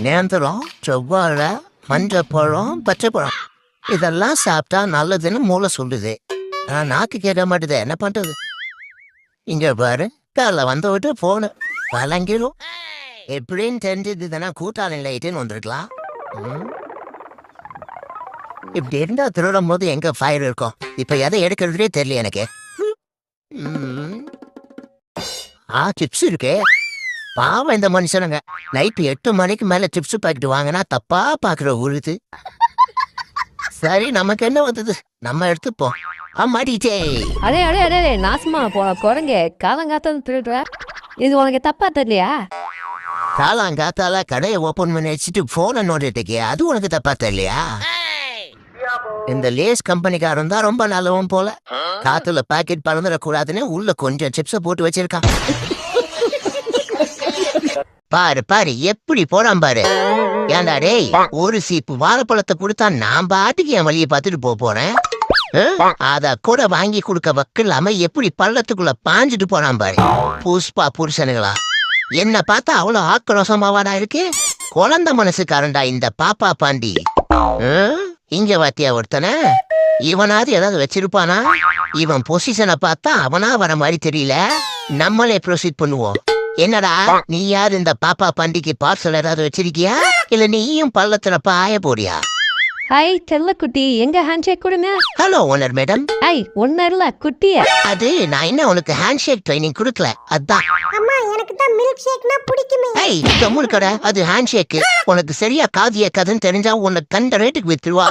நேந்திரம், செவ்வாழை, மஞ்சப்பழம், பச்சைப்பழம் இதெல்லாம் சாப்பிட்டா நல்லதுன்னு மூளை சொல்லுது. நாக்கு கேட்க மாட்டுது, என்ன பண்றது? இங்க பாரு, காலைல வந்து விட்டு போன வழங்கிடும். எப்படின்னு தெரிஞ்சது தானே கூட்டாளி லைட்டுன்னு வந்துருக்கலாம். இப்படி இருந்தா திருடும் போது எங்க ஃபயர் இருக்கும்? இப்ப எதை எடுக்கிறதுலே தெரியல எனக்கு. சிப்ஸ் இருக்கே. பாவம் இந்த மனுஷனுங்க நைட்டு 8 மணிக்கு மேல சிப்ஸ் பாக்கெட் வாங்கினா தப்பா பாக்குற உழுது. சரி, நமக்கு என்ன வந்தது, நம்ம எடுத்துப்போம். மாட்டிச்சே. அடே அடே அடே நாசமா போன குரங்க காலங்காத்தான் திருடுற. இது உனக்கு தப்பா தெரியலையா? காலாங்காத்தால கடையை ஓபன் பண்ணி வச்சுட்டு போனை நோண்டிட்டு அது உனக்கு தப்பா தெரியலையா? இந்த லேஸ் கம்பெனிக்காரன் தான் ரொம்ப நல்லவன் போல. காத்துல பாக்கெட் பறந்துடக்கூடாதுன்னு உள்ள கொஞ்சம் சிப்ஸ போட்டு வச்சிருக்கான். பாரு பாரு எப்படி போறான் பாரு. ஏண்டா டேய், ஒரு சீப்பு வாழைப்பழத்தை கொடுத்தா நான் பாட்டுக்கு என் வழியை பார்த்துட்டு போறேன். அத கூட வாங்கி கொடுக்க வக்கில்லாம எப்படி பள்ளத்துக்குள்ள பாஞ்சிட்டு போறான் பாரு. புஷ்பா புருஷனுங்களா, என்ன பார்த்தா அவ்வளவு ஆக்ரோஷமாவாடா இருக்கு. குழந்தை மனசுக்காரன்டா இந்த பாப்பா பாண்டி. இங்க வாத்தியா ஒருத்தன, இவனாவது ஏதாவது வச்சிருப்பானா? இவன் பொசிஷனை பார்த்தா அவனா வர மாதிரி தெரியல. நம்மளே ப்ரொசீட் பண்ணுவோம். என்னடா நீ யாரு இந்த பாப்பா பண்டிகை பார்சல் ஏதாவது வச்சிருக்கியா, இல்ல நீயும் பள்ளத்துல பாய போறியா? ஹாய் செல்ல குட்டி, எங்க ஹேண்ட் ஷேக் கொடுங்க. Hello owner madam. ஐய் ஒன்னு இல்ல குட்டிய. அது நான் என்ன உனக்கு ஹேண்ட் ஷேக் ட்ரைனிங் கொடுக்கல, அதான். அம்மா எனக்கு தான் மில்க் ஷேக்னா பிடிக்குமே. ஏய் கம்முனு கடை, அது ஹேண்ட் ஷேக். உனக்கு சரியா காது ஏக்காதுன்னு தெரிஞ்சா உன்னை கண்ட ரேட்டுக்கு வித்துருவா.